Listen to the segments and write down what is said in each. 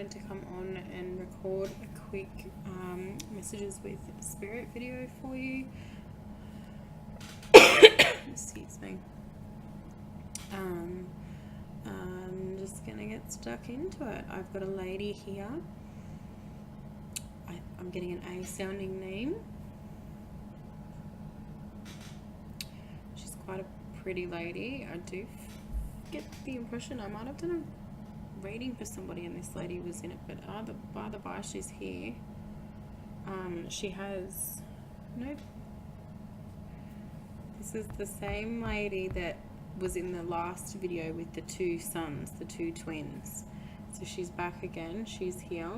decided to come on and record a quick messages with spirit video for you. Excuse me. I'm just gonna get stuck into it. I've got a lady here. I'm getting an A sounding name. She's quite a pretty lady. I do get the impression I might have done a reading for somebody and this lady was in it, but by the by, she's here. She has no. This is the same lady that was in the last video with the two sons, the two twins. So she's back again. She's here.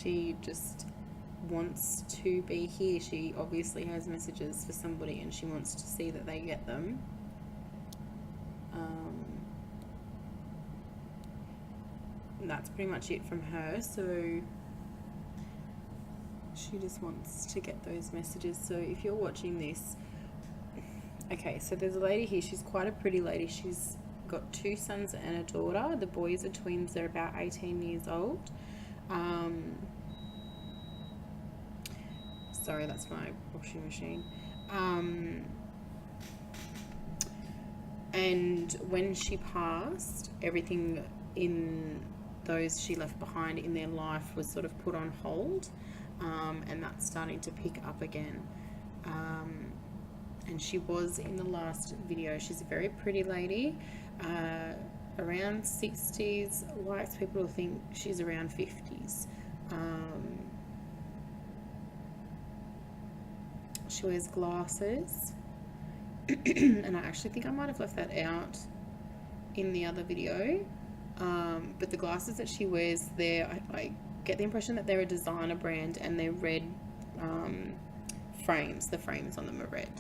She just wants to be here. She obviously has messages for somebody and she wants to see that they get them. And that's pretty much it from her. So she just wants to get those messages. So if you're watching this, okay, so there's a lady here. She's quite a pretty lady. She's got two sons and a daughter. The boys are twins. They're about 18 years old. Sorry, that's my washing machine. And when she passed, everything in those she left behind in their life was sort of put on hold, and that's starting to pick up again. And she was in the last video. She's a very pretty lady, around 60s. Likes people to think she's around 50s. She wears glasses, and I actually think I might have left that out in the other video, but the glasses that she wears there, I get the impression that they're a designer brand, and they're red frames. The frames on them are red.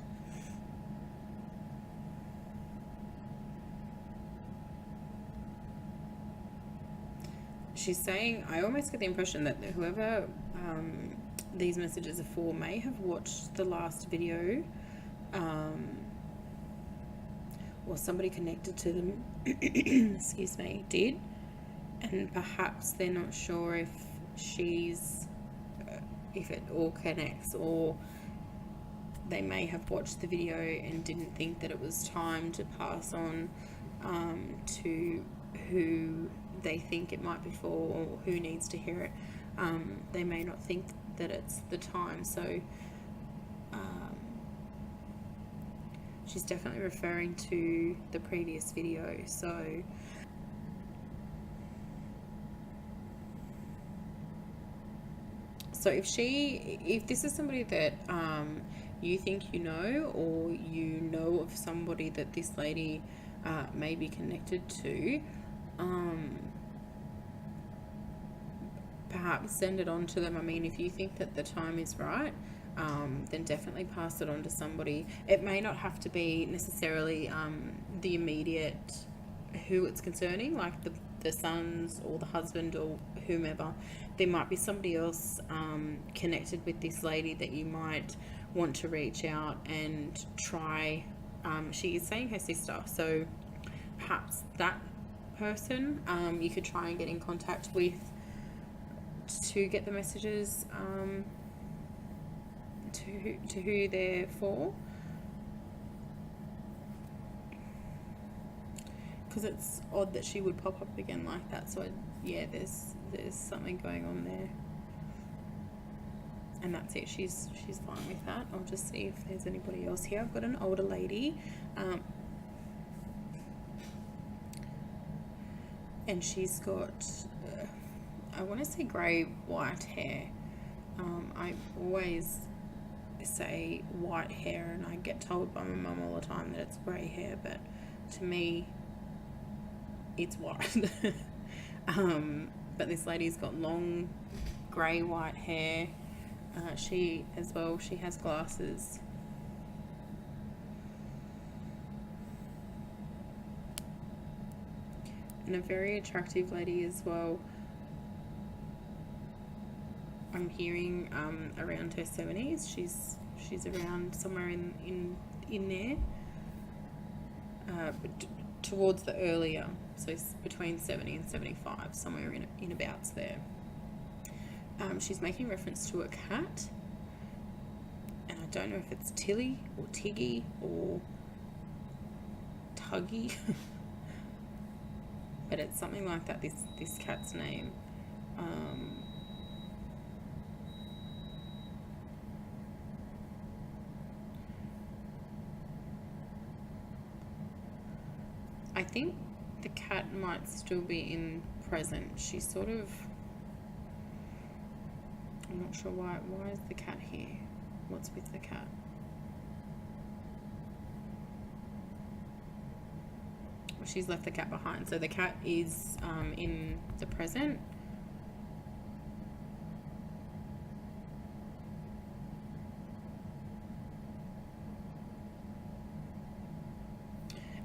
She's saying, I almost get the impression that whoever these messages are for may have watched the last video, or somebody connected to them excuse me, did, and perhaps they're not sure if if it all connects, or they may have watched the video and didn't think that it was time to pass on to who they think it might be for, or who needs to hear it. They may not think that it's the time. So she's definitely referring to the previous video. So if this is somebody that you think you know, or you know of somebody that this lady may be connected to, perhaps send it on to them. I mean, if you think that the time is right, then definitely pass it on to somebody. It may not have to be necessarily the immediate who it's concerning, like the sons or the husband or whomever. There might be somebody else connected with this lady that you might want to reach out and try. She is saying her sister, so perhaps that person you could try and get in contact with to get the messages to who they're for, because it's odd that she would pop up again like that. So yeah, there's something going on there, and that's it. She's fine with that. I'll just see if there's anybody else here. I've got an older lady, and she's got I want to say grey white hair. I always say white hair, and I get told by my mum all the time that it's grey hair, but to me it's white. But this lady's got long grey white hair. She has glasses. And a very attractive lady as well. I'm hearing around her 70s. She's around somewhere in there. But towards the earlier, so between 70 and 75, somewhere in abouts there. She's making reference to a cat, and I don't know if it's Tilly or Tiggy or Tuggy, but it's something like that, this cat's name. I think the cat might still be in present. She's sort of, I'm not sure why is the cat here? What's with the cat? Well, she's left the cat behind. So the cat is in the present.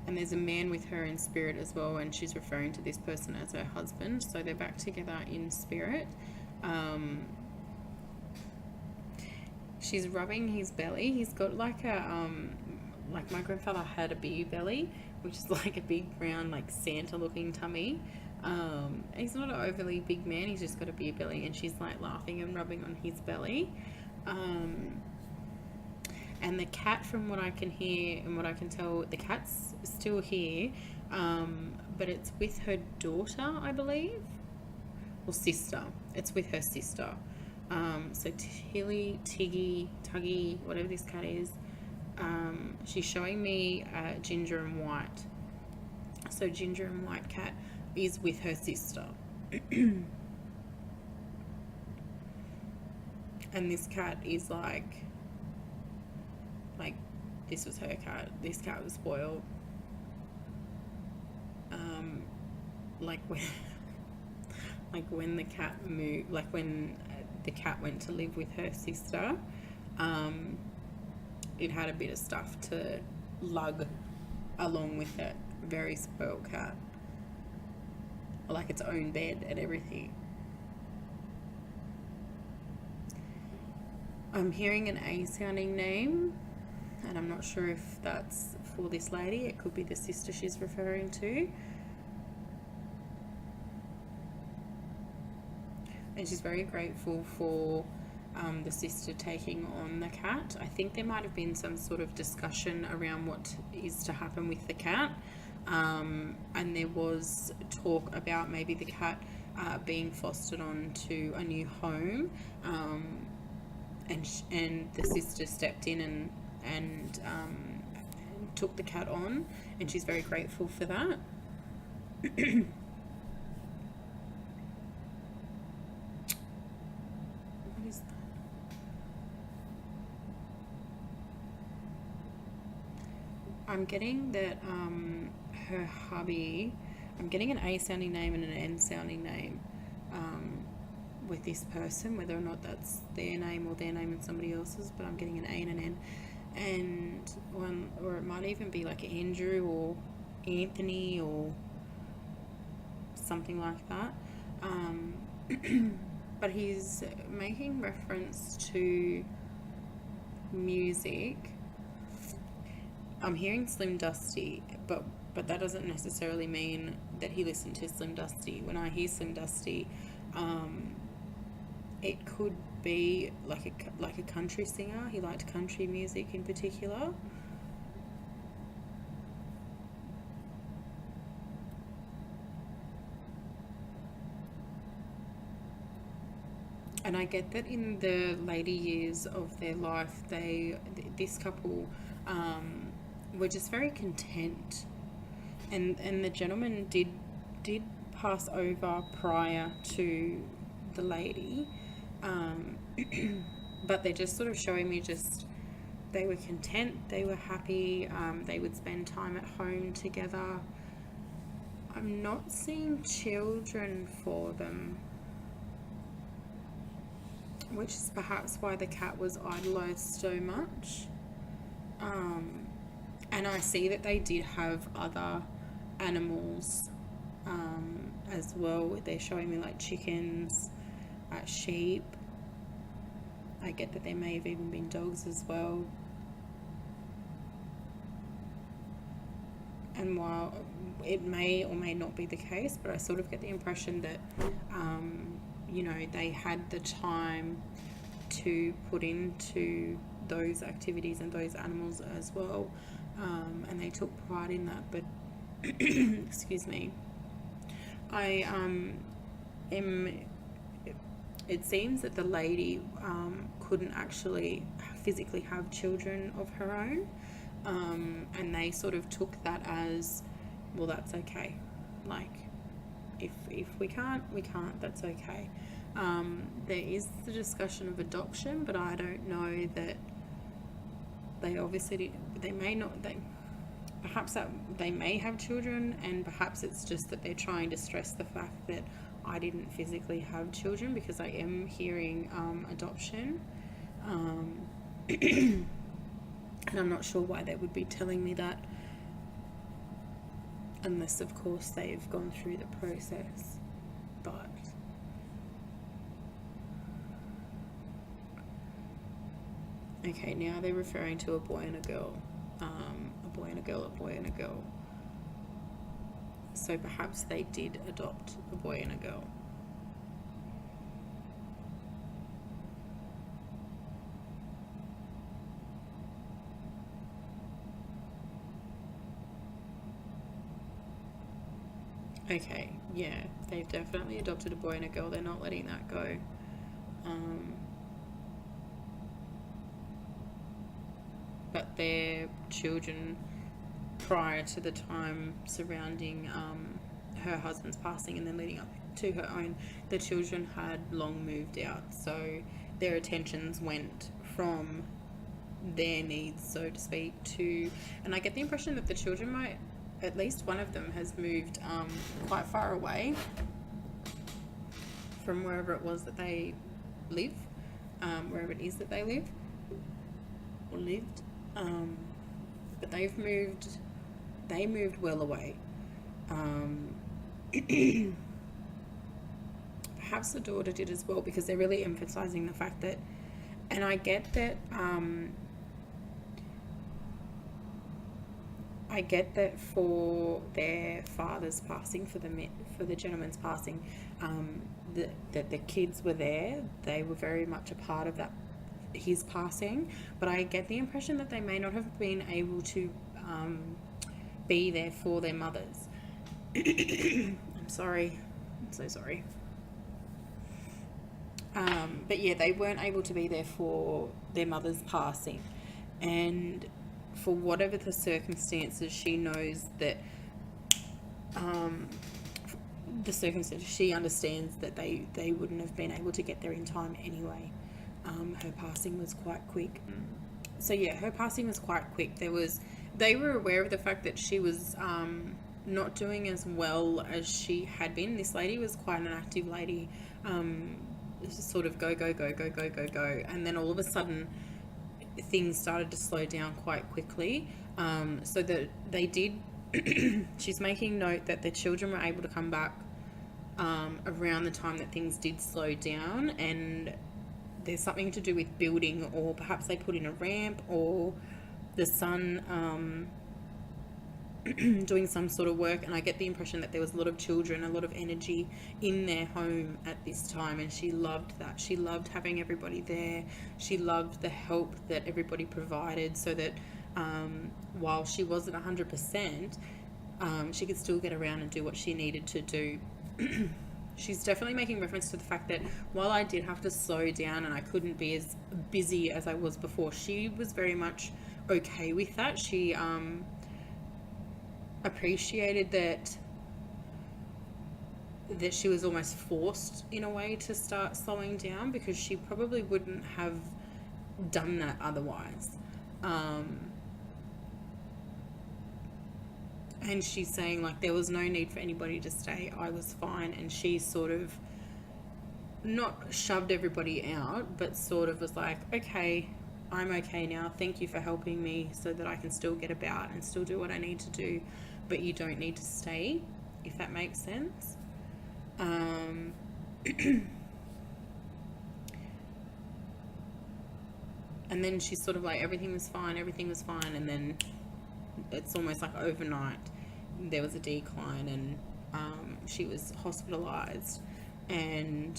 And there's a man with her in spirit as well, and she's referring to this person as her husband. So they're back together in spirit. She's rubbing his belly. He's got like a, like my grandfather had a beer belly, which is like a big round, like Santa looking tummy. He's not an overly big man. He's just got a beer belly, and she's like laughing and rubbing on his belly. And the cat, from what I can hear and what I can tell, the cat's still here, but it's with her daughter, I believe, or sister. It's with her sister. So Tilly, Tiggy, Tuggy, whatever this cat is, she's showing me Ginger and White. So Ginger and White cat is with her sister. And this cat is like this was her cat. This cat was spoiled. Like when the cat moved, like when the cat went to live with her sister, it had a bit of stuff to lug along with it. Very spoiled cat. Like its own bed and everything. I'm hearing an A sounding name, and I'm not sure if that's for this lady. It could be the sister she's referring to. And she's very grateful for the sister taking on the cat. I think there might have been some sort of discussion around what is to happen with the cat. And there was talk about maybe the cat being fostered on to a new home. And the sister stepped in and took the cat on, and she's very grateful for that. What is that? I'm getting that her hubby, I'm getting an A sounding name and an N sounding name with this person, whether or not that's their name or their name and somebody else's, but I'm getting an A and an N, and one, or it might even be like Andrew or Anthony or something like that. But he's making reference to music. I'm hearing Slim Dusty, but that doesn't necessarily mean that he listened to Slim Dusty. When I hear Slim Dusty, it could be like a country singer. He liked country music in particular. And I get that in the later years of their life, this couple were just very content, and the gentleman did pass over prior to the lady, but they're just sort of showing me just they were content, they were happy, they would spend time at home together. I'm not seeing children for them, which is perhaps why the cat was idolized so much. And I see that they did have other animals as well. They're showing me like chickens, sheep. I get that there may have even been dogs as well. And while it may or may not be the case, but I sort of get the impression that, you know, they had the time to put into those activities and those animals as well, and they took pride in that. But excuse me, I am. It seems that the lady couldn't actually physically have children of her own, and they sort of took that as, well, that's okay. Like, if we can't, we can't. That's okay. There is the discussion of adoption, but I don't know that they may not. Perhaps that they may have children, and perhaps it's just that they're trying to stress the fact that I didn't physically have children, because I am hearing adoption. And I'm not sure why they would be telling me that, unless of course they've gone through the process. But okay, now they're referring to a boy and a girl. A boy and a girl, a boy and a girl. So perhaps they did adopt a boy and a girl. Okay, yeah, they've definitely adopted a boy and a girl. They're not letting that go. But their children, prior to the time surrounding her husband's passing and then leading up to her own, the children had long moved out. So their attentions went from their needs, so to speak, to, and I get the impression that the children might, at least one of them has moved quite far away from wherever it was that they live, wherever it is that they live or lived. But they moved well away. Perhaps the daughter did as well, because they're really emphasizing the fact that, and I get that, for their father's passing, for the gentleman's passing, that the kids were there. They were very much a part of that, his passing. But I get the impression that they may not have been able to be there for their mothers. I'm sorry. I'm so sorry. But yeah, they weren't able to be there for their mother's passing. And for whatever the circumstances, she knows that she understands that they wouldn't have been able to get there in time anyway. Her passing was quite quick. So yeah, her passing was quite quick. They were aware of the fact that she was not doing as well as she had been. This lady was quite an active lady, sort of go, and then all of a sudden things started to slow down quite quickly, so that they did she's making note that the children were able to come back around the time that things did slow down, and there's something to do with building, or perhaps they put in a ramp, or the son doing some sort of work. And I get the impression that there was a lot of children, a lot of energy in their home at this time, and she loved that. She loved having everybody there. She loved the help that everybody provided, so that while she wasn't 100%, she could still get around and do what she needed to do. She's definitely making reference to the fact that while I did have to slow down and I couldn't be as busy as I was before, she was very much okay with that. She appreciated that she was almost forced in a way to start slowing down, because she probably wouldn't have done that otherwise. And she's saying, like, there was no need for anybody to stay. I was fine. And she sort of not shoved everybody out, but sort of was like, okay, I'm okay now. Thank you for helping me so that I can still get about and still do what I need to do. But you don't need to stay, if that makes sense. And then she's sort of like, everything was fine. And then it's almost like overnight there was a decline, and she was hospitalized, and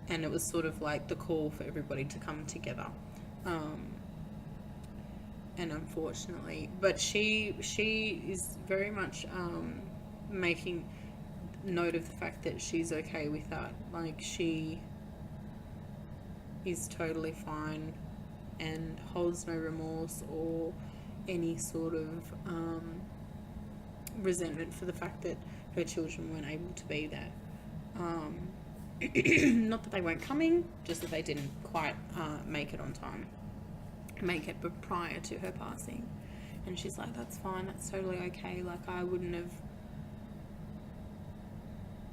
it was sort of like the call for everybody to come together. And unfortunately, but she is very much making note of the fact that she's okay with that. Like, she is totally fine and holds no remorse or any sort of resentment for the fact that her children weren't able to be there. Not that they weren't coming, just that they didn't quite make it on time, make it prior to her passing. And she's like, that's fine, that's totally okay. Like, I wouldn't have,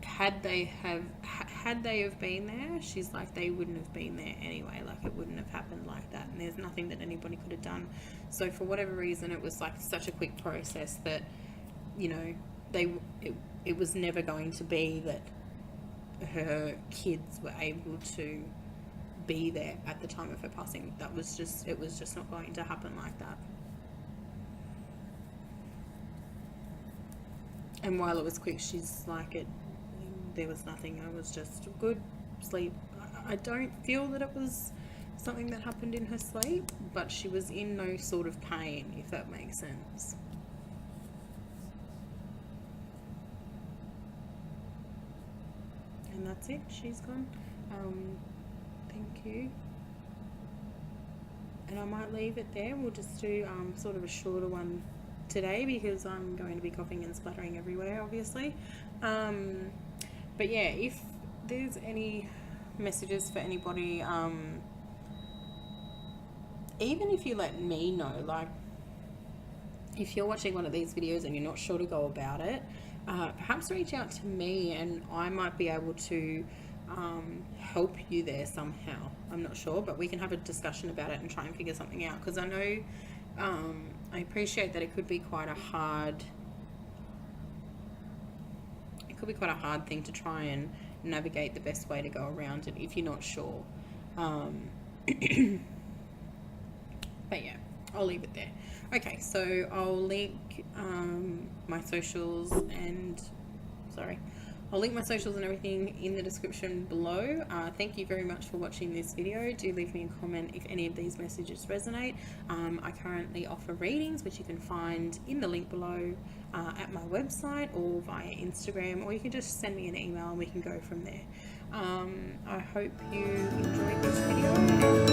had they have been there, she's like, they wouldn't have been there anyway. Like, it wouldn't have happened like that, and there's nothing that anybody could have done. So for whatever reason, it was like such a quick process that, you know, it was never going to be that her kids were able to be there at the time of her passing. It was just not going to happen like that. And while it was quick, she's like, there was nothing. I was just good sleep. I don't feel that it was something that happened in her sleep, but she was in no sort of pain, if that makes sense. And that's it. She's gone. Thank you. And I might leave it there. We'll just do sort of a shorter one today, because I'm going to be coughing and spluttering everywhere, obviously. But yeah, if there's any messages for anybody, even if you let me know, like, if you're watching one of these videos and you're not sure to go about it, perhaps reach out to me and I might be able to help you there somehow. I'm not sure, but we can have a discussion about it and try and figure something out, because I know I appreciate that it could be quite a hard thing to try and navigate the best way to go around it if you're not sure. But yeah, I'll leave it there. Okay, so I'll link my socials and I'll link my socials and everything in the description below. Thank you very much for watching this video. Do leave me a comment if any of these messages resonate. I currently offer readings, which you can find in the link below at my website or via Instagram, or you can just send me an email and we can go from there. I hope you enjoyed this video.